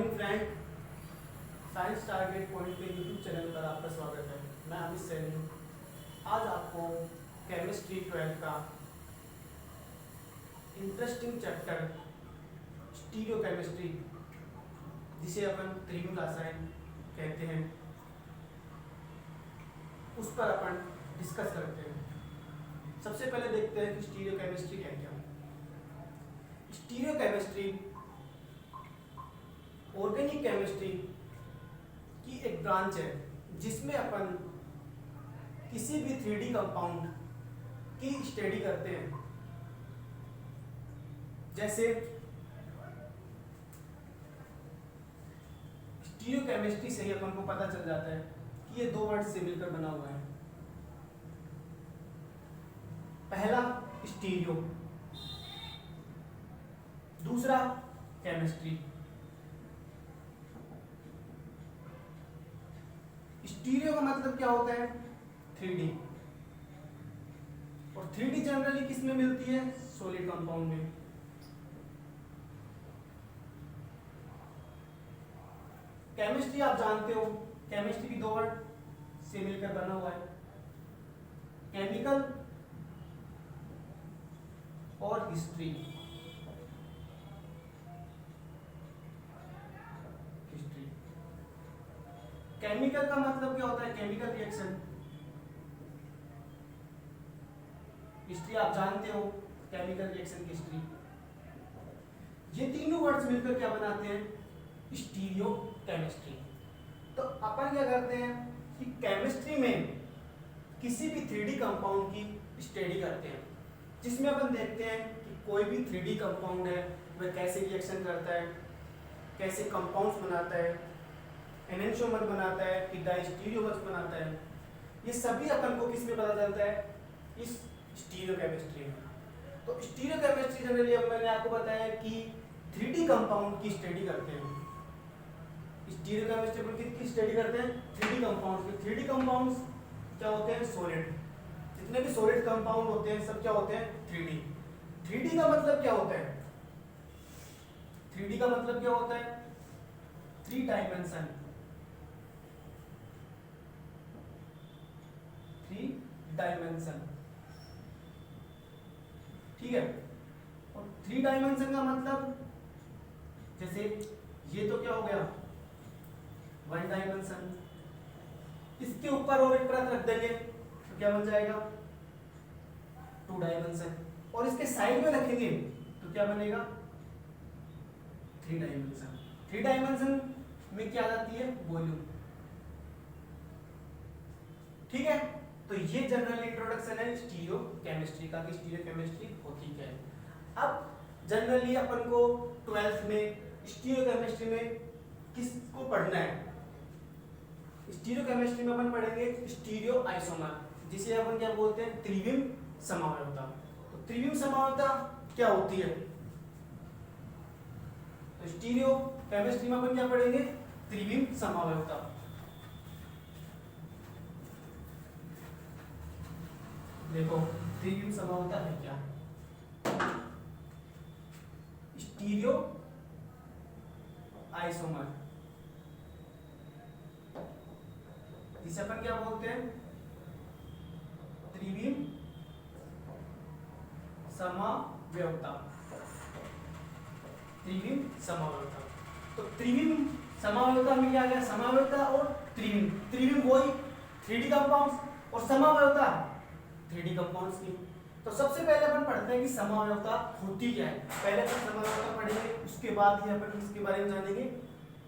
Morning friend, science target point के YouTube channel पर आपका स्वागत है। मैं अमित सैनी आज आपको केमिस्ट्री 12 का इंटरेस्टिंग चैप्टर स्टीरियोकेमिस्ट्री, जिसे अपन त्रिविम रसायन कहते हैं, उस पर अपन डिस्कस करते हैं। सबसे पहले देखते हैं कि स्टीरियोकेमिस्ट्री क्या है। स्टीरियोकेमिस्ट्री ऑर्गेनिक केमिस्ट्री की एक ब्रांच है जिसमें अपन किसी भी 3D कंपाउंड की स्टडी करते हैं। जैसे स्टीरियोकेमिस्ट्री से ही अपन को पता चल जाता है कि ये दो वर्ड से मिलकर बना हुआ है। पहला स्टीरियो, दूसरा केमिस्ट्री। स्टीरियो का मतलब क्या होता है? 3D, और 3D जनरली किस में मिलती है? सॉलिड कंपाउंड में। केमिस्ट्री आप जानते हो, केमिस्ट्री की दो वर्ड से मिलकर बना हुआ है, केमिकल और हिस्ट्री। केमिकल का मतलब क्या होता है? Chemical reaction. हिस्ट्री आप जानते हो, केमिकल रिएक्शन की हिस्ट्री। ये तीनों वर्ड्स मिलकर क्या बनाते हैं? Stereo chemistry. तो अपन क्या करते हैं कि केमिस्ट्री में किसी भी 3D कंपाउंड की स्टडी करते हैं, जिसमें अपन देखते हैं कि कोई भी 3D कंपाउंड है वह कैसे रिएक्शन करता है, कैसे कंपाउंड्स बनाता है, एनेंटियोमर बनाता है कि डायस्टीरियोमर्स बनाता है। ये सभी अपन को किस में पता चलता है? इस स्टीरियोकेमिस्ट्री में। तो स्टीरियोकेमिस्ट्री जनरली अब मैंने आपको बताया कि 3D कंपाउंड की स्टडी करते हैं। स्टीरियोकेमिस्ट्री पर किसकी स्टडी करते हैं? 3D कंपाउंड्स की। 3D कंपाउंड्स क्या होते हैं? सॉलिड। जितने भी सॉलिड कंपाउंड होते हैं सब क्या होते हैं? 3D। 3D का मतलब क्या होता है? 3D का मतलब क्या होता है? 3 डायमेंशन। 3 डायमेंशन, ठीक है। और 3 डायमेंशन का मतलब, जैसे ये तो क्या हो गया? 1 डायमेंशन। इसके ऊपर और एक परत रख देंगे तो क्या बन जाएगा? 2 डायमेंशन। और इसके साइड में रखेंगे तो क्या बनेगा? 3 डायमेंशन। 3 डायमेंशन में क्या आ जाती है? वॉल्यूम, ठीक है। तो ये जनरल इंट्रोडक्शन है स्टीरियोकेमिस्ट्री का कि स्टीरियोकेमिस्ट्री होती क्या है। अब जनरली अपन को 12th में स्टीरियोकेमिस्ट्री में किसको पढ़ना है? स्टीरियोकेमिस्ट्री में अपन पढ़ेंगे स्टीरियो आइसोमर, जिसे अपन क्या बोलते हैं? त्रिविम समवायवता। तो त्रिविम समवायवता क्या होती है? तो स्टीरियोकेमिस्ट्री में अपन क्या पढ़ेंगे? त्रिविम समवायवता। देखो त्रिविम समवायवता है क्या? स्टीरियो आइसोमर, जिसे अपन क्या बोलते हैं? त्रिविम समवायवता। त्रिविम समवायवता। तो त्रिविम समवायवता में क्या आ गया? समवायवता और त्रिविम। त्रिविम वही 3D कंपाउंड्स और समवायवता 3D कंपाउंड्स की। तो सबसे पहले अपन पढ़ते हैं कि समवायवता होती क्या है। पहले अपन समवायवता पढ़ेंगे, उसके बाद ही अपन इसके बारे में जानेंगे,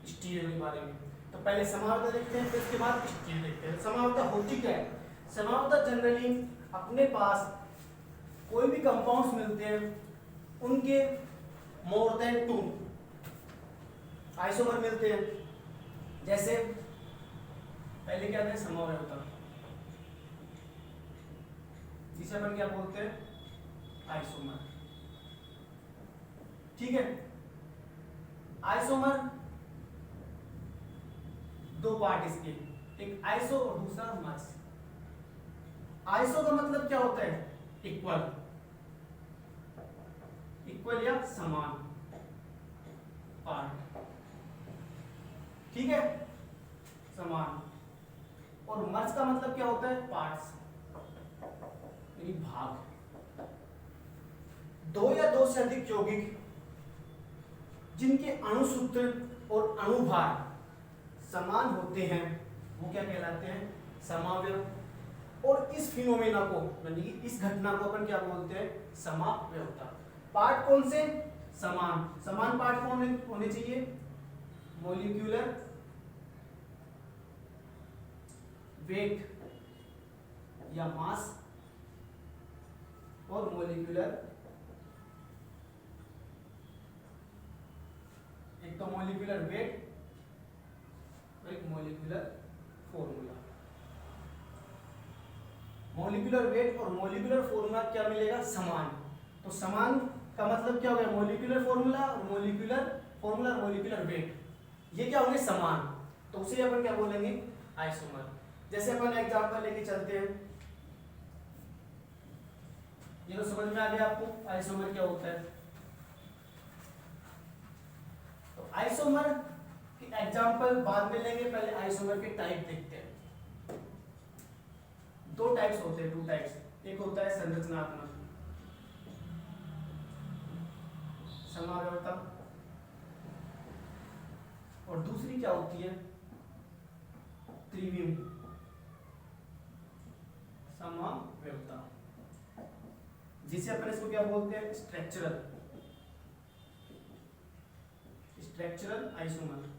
स्टीरियो के बारे में। तो पहले समवायवता देखते हैं, फिर उसके बाद स्टीरियो देखते हैं। समवायवता होती क्या है? समवायवता जनरली अपने पास कोई भी कंपाउंड्स मिलते हैं, उनके मोर देन 2 आइसोमर मिलते हैं। जैसे पहले क्या थे? समवायवता, जिसे अपन क्या बोलते हैं? आइसोमर, ठीक है। आइसोमर दो पार्ट इसके, एक आइसो और दूसरा मस। आइसो का मतलब क्या होता है? इक्वल, इक्वल या समान पार्ट। ठीक है, समान। और मर्ज का मतलब क्या होता है, पार्ट्स यानी भाग। दो या दो से अधिक यौगिक जिनके अणुसूत्र और अणुभार समान होते हैं वो क्या कहलाते हैं, समावयव। और इस फिनोमेना को यानी इस घटना को अपन क्या बोलते हैं, समावयवता। पार्ट कौन से, समान। समान पार्ट कौन होने चाहिए, मॉलिक्यूलर वेट या मास और मॉलिक्यूलर, एक तो मॉलिक्यूलर वेट और एक मॉलिक्यूलर फॉर्मूला। मॉलिक्यूलर वेट और मॉलिक्यूलर फॉर्मूला क्या मिलेगा, समान। तो समान का मतलब क्या हो गया, मॉलिक्यूलर फॉर्मूला और मॉलिक्यूलर फॉर्मूला, मॉलिक्यूलर वेट, ये क्या होंगे, समान। तो उसे अपन क्या बोलेंगे, आइसोमर। जैसे अपन एग्जांपल लेके चलते हैं, ये तो समझ में आ गया आपको आइसोमर क्या होता है। तो आइसोमर की एग्जांपल बाद में लेंगे, पहले आइसोमर के टाइप देखते हैं। दो टाइप्स होते हैं, टू टाइप्स। एक होता है संरचनात्मक, समावयवता, और दूसरी क्या होती है, त्रिविम, समावयवता, जिसे अपन इसको क्या बोलते हैं, स्ट्रक्चरल, स्ट्रक्चरल आइसोमर।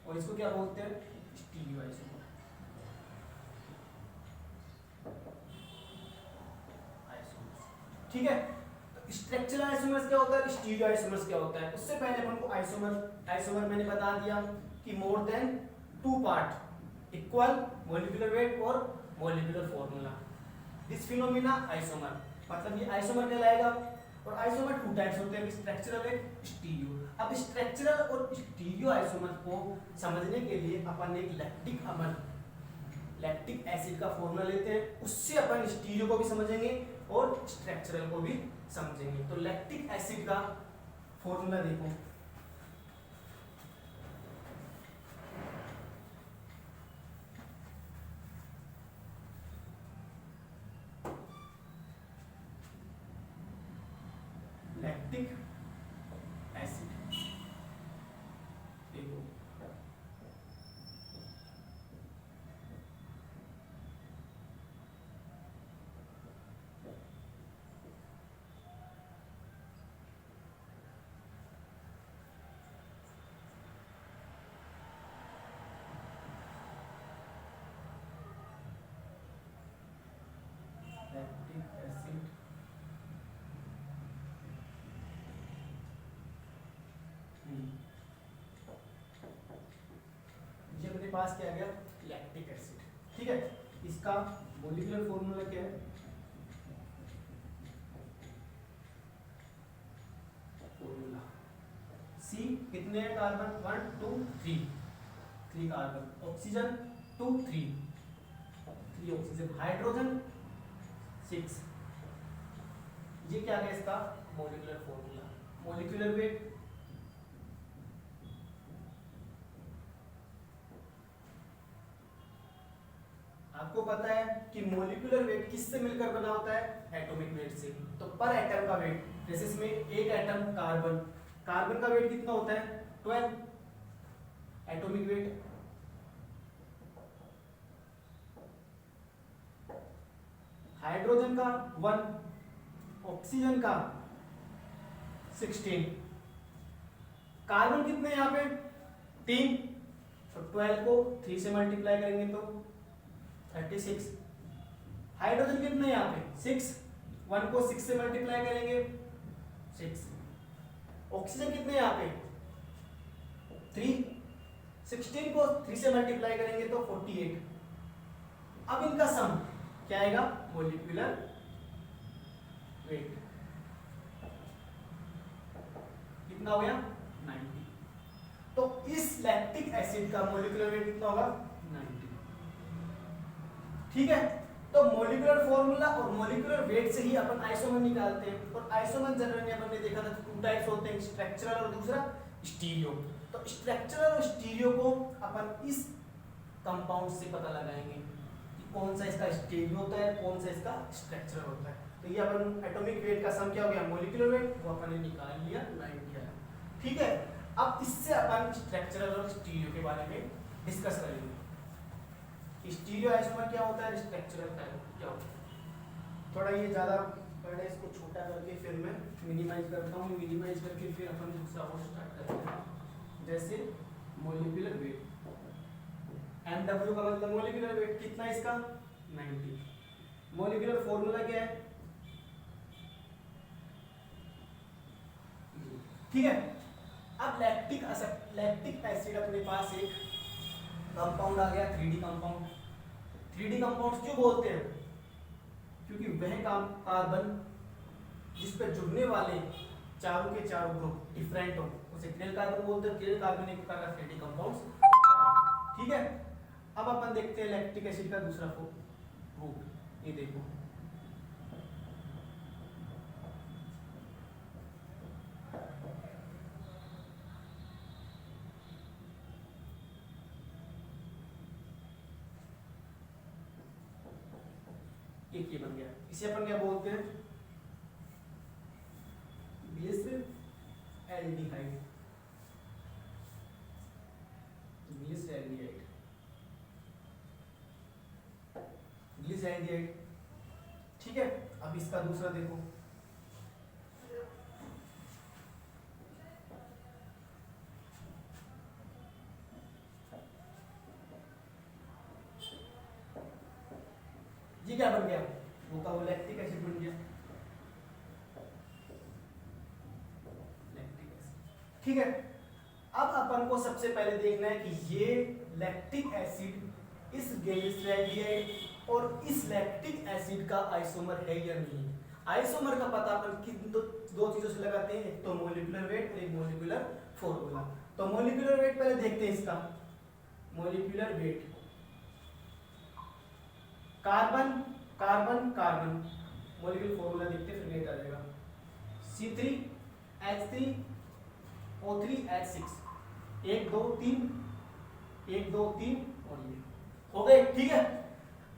और इसको क्या बोलते हैं, स्टीरियो आइसोमर। ठीक है, तो स्ट्रक्चरल आइसोमर्स क्या होता है, स्टीरियो आइसोमर्स क्या होता है। उससे पहले अपन को आइसोमर मैंने बता दिया कि more than two part, equal molecular weight और molecular formula, this phenomena isomer, मतलब ये आइसोमर कहलाएगा। और आइसोमर टू टाइप्स होते हैं, स्ट्रक्चरल एक स्टीरियो। अब स्ट्रक्चरल और स्टीरियो आइसोमर को समझने के लिए अपन एक लैक्टिक अम्ल, लैक्टिक एसिड का फॉर्मूला लेते हैं, उससे अपन स्टीरियो को भी समझेंगे और स्ट्रक्चरल को भी समझेंगे। तो लैक्टिक एसिड का फॉर्मूला देखो, लैक्टिक एसिड देखो, लैक्टिक एसिड ये अपने पास क्या आ गया, लैक्टिक एसिड। ठीक है, इसका मॉलिक्यूलर फॉर्मूला क्या है, फॉर्मूला सी, कितने हैं carbon, 1 2 3, 3 carbon, oxygen 2 3 oxygen, hydrogen 6। ये क्या है इसका मॉलिक्यूलर फॉर्मूला। मॉलिक्यूलर वेट, आपको पता है कि मॉलिक्यूलर वेट किससे मिलकर बना होता है, एटॉमिक वेट से। तो पर एटम का वेट, जैसे इसमें एक एटम कार्बन, कार्बन का वेट कितना होता है, 12 एटॉमिक वेट। हाइड्रोजन का 1, ऑक्सीजन का 16, कार्बन कितने यहाँ पे 3, तो 12 को 3 से मल्टीप्लाई करेंगे तो 36। हाइड्रोजन कितने यहाँ पे 6, 1 को 6 से मल्टीप्लाई करेंगे 6। ऑक्सीजन कितने यहाँ पे 3, 16 को 3 से मल्टीप्लाई करेंगे तो 48। अब इनका सम क्या आएगा, मॉलिक्यूलर वेट कितना हो गया, 90। तो इस लैक्टिक एसिड का मॉलिक्यूलर वेट कितना होगा, 90। ठीक है, तो मॉलिक्यूलर फॉर्मूला और मॉलिक्यूलर वेट से ही अपन आइसोमर निकालते हैं। और आइसोमर जनरली अपन ने देखा था टू टाइप्स होते हैं, स्ट्रक्चरल और दूसरा स्टीरियो। तो स्ट्रक्चरल और स्टीरियो को अपन इस कंपाउंड से पता लगाएंगे कि कौन सा इसका स्टीरियो होता है, कौन सा इसका स्ट्रक्चरल होता है। तो ये अपन एटॉमिक वेट का सम क्या हो गया, मॉलिक्यूलर वेट, वो अपन ने निकाल लिया 90 आया। ठीक है, अब इससे अपन स्ट्रक्चरल और स्टीरियो के बारे में डिस्कस करेंगे। स्टीरियो आइसोमर क्या होता है, स्ट्रक्चरल क्या होता है। थोड़ा ये ज़्यादा पहले इसको छोटा करके फिर मैं मिनिमाइज करता हूँ, मिनिमाइज करके फिर अपन दूसरा और स्टार्ट करते हैं। जैसे मॉलिक्यूलर वेट, MW का मतलब मॉलिक्यूलर वेट कितना है इसका 90। मॉलिक्यूलर फॉर्मूला क्या है, ठीक है। अब लैक्टिक एसिड अपने पास एक कंपाउंड आ गया, 3D कंपाउंड। 3D कंपाउंड क्यों बोलते हैं, क्योंकि वह कार्बन जिस पर जुड़ने वाले चारों के चारों ग्रुप डिफरेंट हो उसे क्रियल कार्बन बोलते हैं। क्रियल कार्बन एक प्रकार का 3D कंपाउंड। ठीक है, अब अपन देखते हैं लैक्टिक एसिड का दूसरा ग्रुप। ये देखो, एक ये बन गया। इसे अपन क्या बोलते हैं, ग्लिसरैल्डिहाइड। ग्लिसरैल्डिहाइड, ठीक है। अब इसका दूसरा देखो, ये क्या बन गया, वो का वो लैक्टिक एसिड बन गया, लैक्टिक एसिड। ठीक है, अब अपन को सबसे पहले देखना है कि ये लैक्टिक एसिड इस ग्लिसरैल्डिहाइड और इस लैक्टिक एसिड का आइसोमर है या नहीं। आइसोमर का पता अपन किन दो चीजों से लगाते हैं, एक तो मॉलिक्यूलर वेट और एक मॉलिक्यूलर फॉर्मूला। तो मॉलिक्यूलर वेट पहले देखते हैं इसका। Molecular weight, carbon carbon carbon, molecular formula देखते फिर वेट आ जाएगा। C3H3O3H6, 1 2 3 1 2 3 और ये हो गए। ठीक है,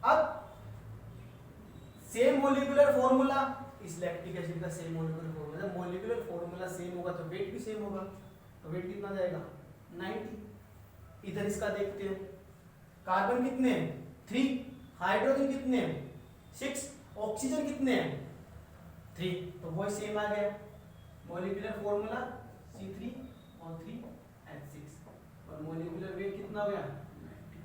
अब सेम मॉलिक्यूलर फॉर्मूला, इस लैक्टिक एसिड का same molecular formula, molecular formula same होगा तो वेट भी सेम होगा। तो वेट कितना जाएगा 90। इधर इसका देखते हैं, कार्बन कितने हैं 3, हाइड्रोजन कितने हैं 6, ऑक्सीजन कितने हैं 3, तो वही सेम आ गया। मॉलिक्यूलर फॉर्मूला C3O3H6 और मॉलिक्यूलर वेट कितना हो गया 90।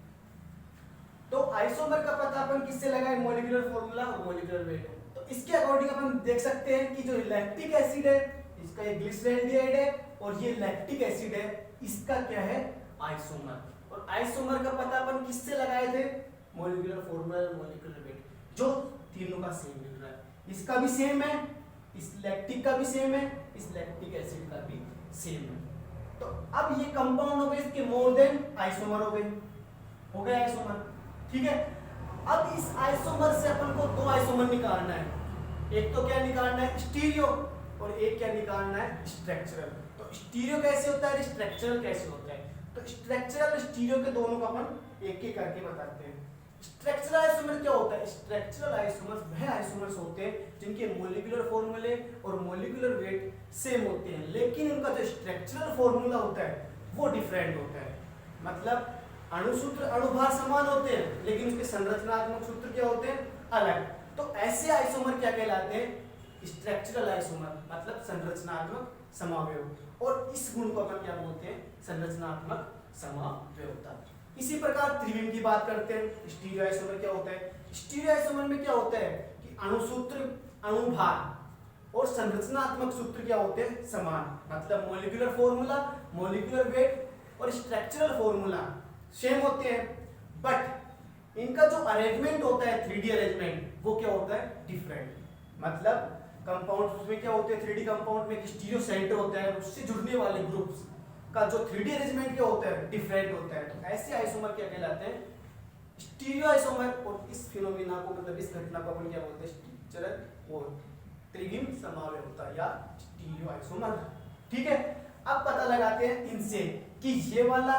तो आइसोमर का पता अपन किससे लगाए, मॉलिक्यूलर फॉर्मूला और मॉलिक्यूलर वेट। तो इसके अकॉर्डिंग अपन देख सकते हैं कि जो लैक्टिक एसिड है इसका ये ग्लिसरैल्डिहाइड है और ये लैक्टिक एसिड है इसका क्या है आइसोमर। और आइसोमर का पता अपन किससे लगाए थे, मॉलिक्यूलर फॉर्मूला और मॉलिक्यूलर वेट, जो तीनों का सेम मिल रहा है। इसका भी सेम है, इस लैक्टिक का भी सेम है, इस लैक्टिक एसिड का भी सेम है। तो अब ये कंपाउंड हो गए इसके मोर देन आइसोमर हो गए आइसोमर। ठीक है, अब इस आइसोमर से अपन को दो आइसोमर निकालना है, एक तो क्या निकालना है स्टीरियो और एक क्या निकालना है स्ट्रक्चरल। तो स्टीरियो कैसे होता है, स्ट्रक्चरल कैसे होता है, तो स्ट्रक्चरल स्टीरियो के दोनों को अपन एक एक करके बताते हैं। स्ट्रक्चरल आइसोमर क्या होता है, स्ट्रक्चरल आइसोमर्स वह आइसोमर्स होते हैं जिनके मॉलिक्यूलर फॉर्मूले और मॉलिक्यूलर वेट सेम होते हैं, लेकिन उनका जो स्ट्रक्चरल फॉर्मूला होता है वो डिफरेंट होता है। मतलब अणुसूत्र अणुभार समान होते हैं लेकिन उसके संरचनात्मक सूत्र क्या होते हैं अलग। तो ऐसे आइसोमर क्या कहलाते हैं, स्ट्रक्चरल आइसोमर, मतलब संरचनात्मक समावयव। और इस गुण को अपन क्या बोलते हैं, संरचनात्मक समावयवता। इसी प्रकार त्रिविम की बात करते हैं, स्टीरियो आइसोमर क्या होता है, स्टीरियो आइसोमर में क्या होता है कि अणुसूत्र अणुभार और संरचनात्मक सूत्र क्या होते हैं समान। मतलब मॉलिक्यूलर फॉर्मूला, मॉलिक्यूलर वेट और स्ट्रक्चरल फॉर्मूला सेम होते हैं, बट इनका जो अरेंजमेंट होता है 3D अरेंजमेंट वो क्या होता है डिफरेंट। मतलब कंपाउंड्स में क्या होते हैं, 3D कंपाउंड में स्टीरियो सेंटर होता है, उससे जुड़ने वाले ग्रुप्स का जो 3D अरेंजमेंट क्या होता है डिफरेंट होता है। तो ऐसे आइसोमर क्या कहलाते हैं स्टीरियो आइसोमर, और इस फिनोमिना को मतलब इस घटना को अपन क्या बोलते हैं, स्ट्रक्चरल वो त्रिविम समव्यवता या स्टीरियो आइसोमर। ठीक है, अब पता लगाते हैं इनसे कि ये वाला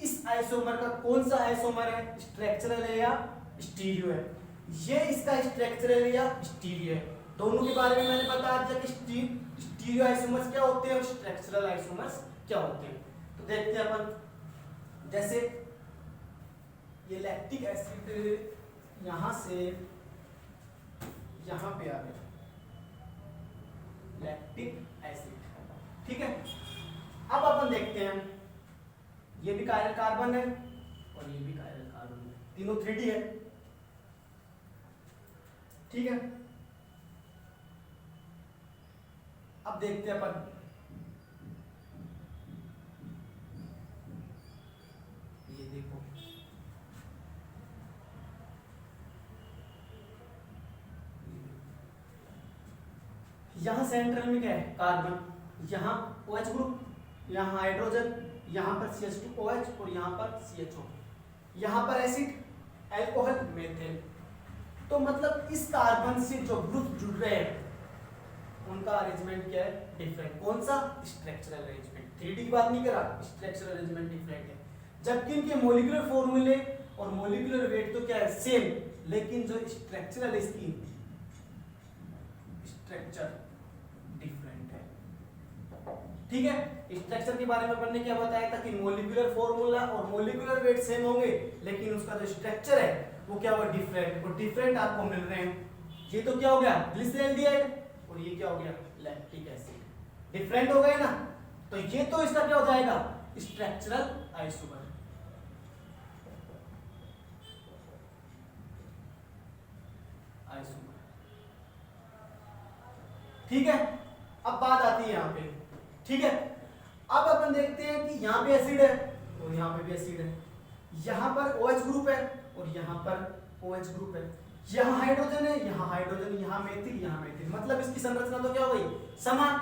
इस आइसोमर का कौन सा आइसोमर है, स्ट्रक्चरल है या स्टीरियो है। ये इसका स्ट्रक्चरल है या स्टीरियो है। दोनों के बारे में मैंने बता दिया कि स्टीरियो आइसोमर्स क्या होते हैं और स्ट्रक्चरल आइसोमर्स क्या होते हैं। तो देखते हैं अपन, जैसे ये लैक्टिक एसिड यहां से यहां पे आ गया, लैक्टिक एसिड। ठीक है, अब अपन देखते हैं, ये भी कायरल कार्बन है और ये भी कायरल कार्बन है, तीनों 3D है। ठीक है, अब देखते हैं अपन, ये देखो यहां सेंट्रल में क्या है, कार्बन, यहां OH ग्रुप, यहां हाइड्रोजन, यहां पर CH2OH और यहां पर CHO, यहां पर एसिड अल्कोहल मेथेन। तो मतलब इस कार्बन से जो ग्रुप जुड़ रहे हैं उनका अरेंजमेंट क्या है, डिफरेंट। कौन सा, स्ट्रक्चरल अरेंजमेंट। 3D की बात नहीं कर रहा, स्ट्रक्चरल अरेंजमेंट डिफरेंट है। जबकि इनके मॉलिक्यूलर फॉर्मूले और मॉलिक्यूलर वेट तो क्या है, सेम, लेकिन जो स्ट्रक्चरल इसकी स्ट्रक्चर डिफरेंट है। ठीक है, स्ट्रक्चर के बारे में अपन ने क्या बताया था कि मॉलिक्यूलर फॉर्मूला और मॉलिक्यूलर वेट सेम होंगे, लेकिन उसका जो स्ट्रक्चर है वो क्या होगा, डिफरेंट। और डिफरेंट आपको मिल रहे हैं, ये तो क्या हो गया, ग्लिसरॉल्डिहाइड, और ये क्या हो गया, लैक्टिक एसिड। डिफरेंट हो गए ना, तो ये तो इसका क्या हो जाएगा, स्ट्रक्चरल आइसोमर। ठीक है, अब बात आती है यहाँ पे। ठीक है, अब अपन देखते हैं कि यहाँ पे एसिड है और यहाँ पे भी एसिड है, यहाँ पर OH ग्रुप है और यहाँ पर OH ग्रुप है, यहाँ हाइड्रोजन है, यहाँ हाइड्रोजन, यहाँ मेथिल, यहाँ मेथिल। मतलब इसकी संरचना तो क्या हो गई, समान।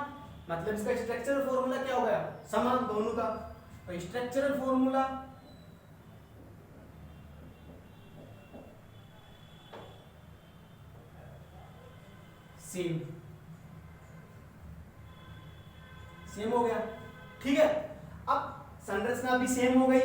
मतलब इसका स्ट्रक्चरल फॉर्मूला क्या हो गया, समान दोनों का। तो स्ट्रक्चरल फॉर्मूला सेम सेम हो गया। ठीक है, अब संरचना भी सेम हो गई,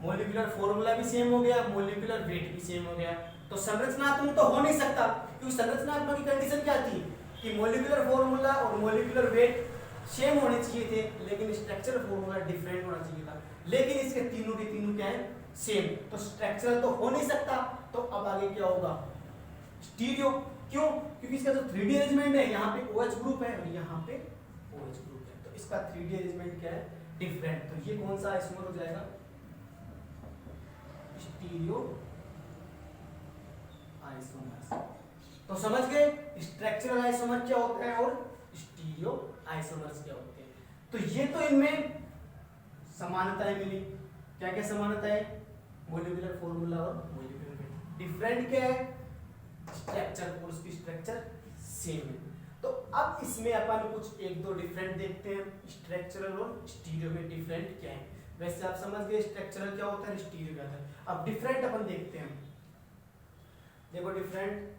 मॉलिक्यूलर फॉर्मूला भी सेम हो गया, मॉलिक्यूलर वेट भी सेम हो गया। तो संरचनात्मक तो हो नहीं सकता, क्योंकि संरचनात्मक की कंडीशन क्या थी कि मॉलिक्यूलर फॉर्मूला और मॉलिक्यूलर वेट सेम होने चाहिए थे, लेकिन स्ट्रक्चरल फॉर्मूला डिफरेंट होना चाहिए था। लेकिन इसके तीनों के तीनों क्या है, सेम। तो स्ट्रक्चरल तो हो नहीं सकता। तो अब आगे क्या होगा, स्टीरियो। क्यों, क्योंकि इसका जो 3D अरेंजमेंट है, यहाँ पे OH ग्रुप है और यहाँ पे OH ग्रुप है, तो इसका 3D अरेंजमेंट क्या है, डिफरेंट। तो ये कौन सा आइसोमर हो जाएगा, स्टीरियो आइसोमर। तो समझ गए स्ट्रक्चरल आइसोमर क्या होता है और स्टीरियो आइसोमर्स क्या होते हैं। तो ये तो इनमें समानताएं मिली। क्या क्या समानता है, मॉलिक्यूलर फॉर्मूला और मॉलिक्यूलर वेट। डिफरेंट क्या है, स्ट्रक्चर, और उसकी स्ट्रक्चर सेम है। तो अब इसमें अपन कुछ एक दो डिफरेंट देखते हैं, स्ट्रक्चरल और स्टीरियो में डिफरेंट क्या है। वैसे आप समझ गए स्ट्रक्चरल क्या होता है, स्टीरियो क्या होता है। अब डिफरेंट अपन देखते हैं। देखो डिफरेंट,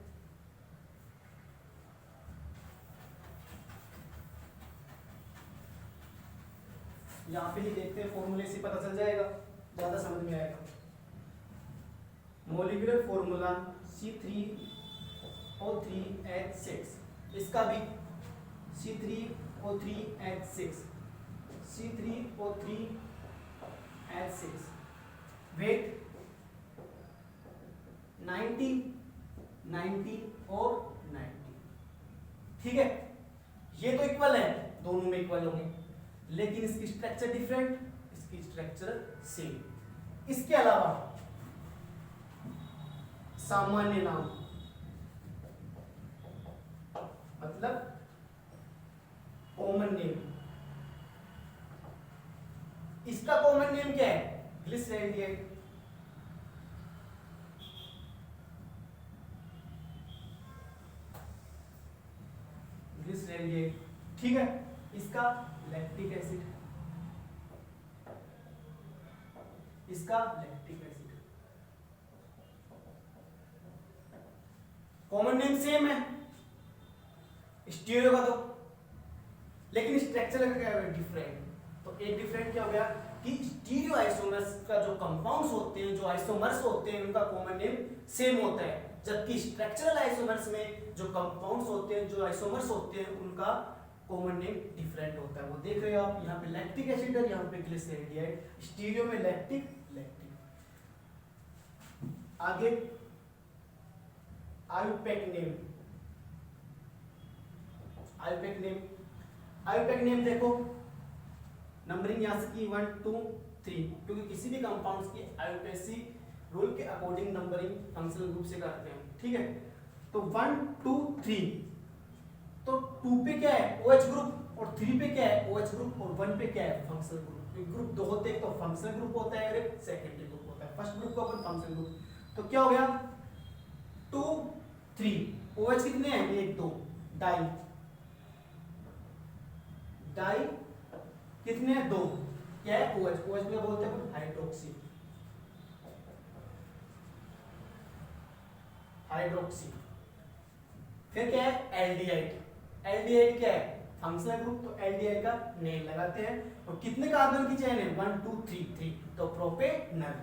यहाँ पे ही देखते हैं, फॉर्मूले से पता चल जाएगा, ज्यादा समझ में आएगा। मॉलिक्यूलर फॉर्मूला C3O3H6, इसका भी C3O3H6, C3O3H6, वेट 90, 90 और 90। ठीक है, ये तो इक्वल है, दोनों में इक्वल होंगे, लेकिन इसकी स्ट्रक्चर डिफरेंट, इसकी स्ट्रक्चर सेम। इसके अलावा सामान्य नाम, मतलब कॉमन नेम। इसका कॉमन नेम क्या है, ग्लिसरॉल्डिहाइड। ग्लिसरॉल्डिहाइड, ठीक है। इसका लैक्टिक एसिड, इसका lactic acid. Common name same है स्टीरियो का, तो लेकिन स्ट्रक्चर का क्या है डिफरेंट। तो एक डिफरेंट क्या हो गया कि स्टीरियो आइसोमर्स का जो कंपाउंड्स होते हैं, जो आइसोमर्स होते हैं, उनका कॉमन नेम सेम होता है, जबकि स्ट्रक्चरल आइसोमर्स में जो कंपाउंड्स होते हैं, जो आइसोमर्स होते हैं, उनका कॉमन नेम डिफरेंट होता है। वो देख रहे हो आप, यहाँ पे लैक्टिक एसिड है, यहाँ पे ग्लिसरेड, स्टीरियो में लैक्टिक लैक्टिक। आगे IUPAC name, IUPAC name, IUPAC name देखो नंबरिंग यहाँ से की 1 2 3, क्योंकि किसी भी कंपाउंड्स की आयुपेसी रूल के अकॉर्डिंग नंबरिंग फंक्शनल ग्रुप से करते हैं, ठीक है। तो 1 2 3, तो 2 पे क्या है OH ग्रुप और 3 पे क्या है OH ग्रुप और 1 पे क्या है फंक्शनल ग्रुप। ग्रुप दो होते हैं, एक तो फंक्शनल ग्रुप होता है और एक सेकेंडरी ग्रुप होता है। फर्स्ट ग्रुप को अपन फंक्शनल ग्रुप, तो क्या हो गया 2 3, OH कितने हैं 1 2, डाई डाई कितने हैं 2, क्या है OH, OH में बोलते हैं हाइड्रोक्सी, हाइड्रोक्सी। फिर क्या है एल्डिहाइड, एल्डिहाइड क्या है फंक्शनल ग्रुप, तो एल्डिहाइड का नेम लगाते हैं। और कितने कार्बन की चेन है 1 2 3 3, तो प्रोपेनल,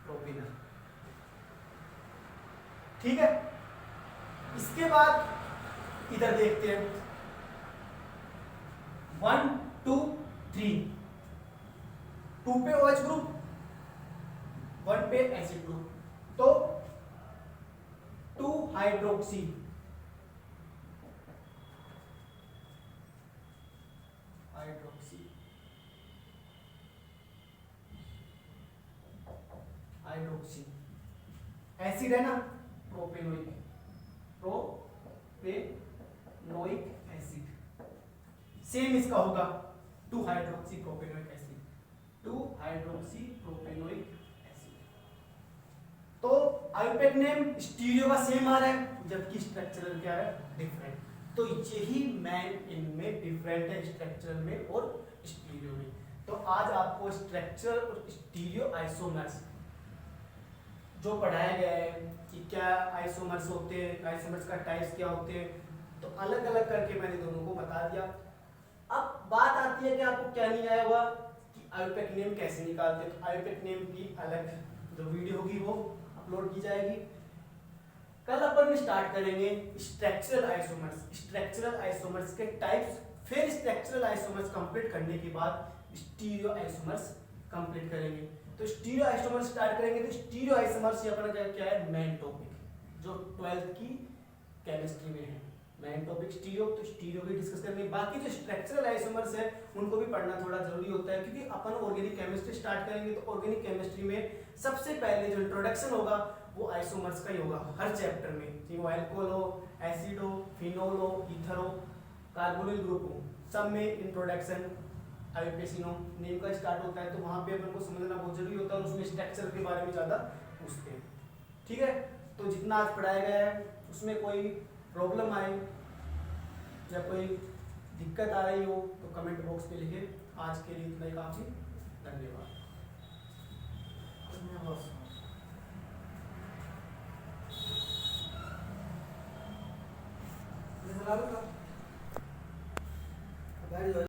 प्रोपेनल, ठीक है। इसके बाद इधर देखते हैं 1 2 3, 2 पे OH ग्रुप, 1 पे एसिड ग्रुप, तो 2 हाइड्रोक्सी, हाइड्रोक्सी, हाइड्रोक्सी। एसिड है ना प्रोपेनोइक, प्रोपेनोइक एसिड, सेम इसका होगा 2 hydroxy propanoic acid, 2 hydroxy propanoic acid. तो आयुपेक नेम स्टीरियो का सेम आ रहा है, जबकि स्ट्रक्चरल क्या है डिफरेंट। तो यही मेन इनमें डिफरेंट है स्ट्रक्चरल में और स्टीरियो में। तो आज आपको स्ट्रक्चरल और स्टीरियो आइसोमर्स जो पढ़ाया गया है कि क्या आइसोमर्स होते हैं, आइसोमर्स का टाइप्स क्या होते हैं, तो अलग अलग करके मैंने दोनों को बता दिया। अब बात आती है कि आपको क्या नहीं आया हुआ कि आयुपेक नेम कैसे निकालते हैं। तो आयुपेक नेम की अलग जो वीडियो होगी वो अपलोड की जाएगी। कल अपन स्टार्ट करेंगे स्ट्रक्चरल आइसोमर्स, स्ट्रक्चरल आइसोमर्स के टाइप्स, फिर स्ट्रक्चरल आइसोमर्स कंप्लीट करने के बाद स्टीरियो आइसोमर्स कंप्लीट करेंगे। तो स्टीरियो आइसोमर्स स्टार्ट करेंगे, तो स्टीरियो आइसोमर्स ये अपना क्या है मेन टॉपिक जो 12th की केमिस्ट्री में है, मेन टॉपिक स्टीरियो। तो स्टीरियो भी डिस्कस करेंगे। बाकी जो स्ट्रक्चरल आइसोमर्स है उनको भी पढ़ना थोड़ा जरूरी होता है, क्योंकि अपन ऑर्गेनिक केमिस्ट्री स्टार्ट करेंगे तो ऑर्गेनिक केमिस्ट्री में सबसे पहले जो इंट्रोडक्शन होगा वो आइसोमर्स का ही होगा हर चैप्टर में, चाहे वो अल्कोहल हो, एसिड हो, फिनोल हो, ईथर हो, कार्बोनिल ग्रुप हो, सब में इंट्रोडक्शन आयुपेसिनो नेम का स्टार्ट होता है। तो वहाँ पे अपन को समझना बहुत जरूरी होता है और उसमें स्ट्रक्चर के बारे में ज़्यादा पूछते हैं, ठीक है। तो जितना आज पढ़ाया गया है उसमें कोई प्रॉब्लम आए या कोई दिक्कत आ रही हो तो कमेंट बॉक्स पे लिखे। आज के लिए इतना ही काफ़ी, धन्यवाद।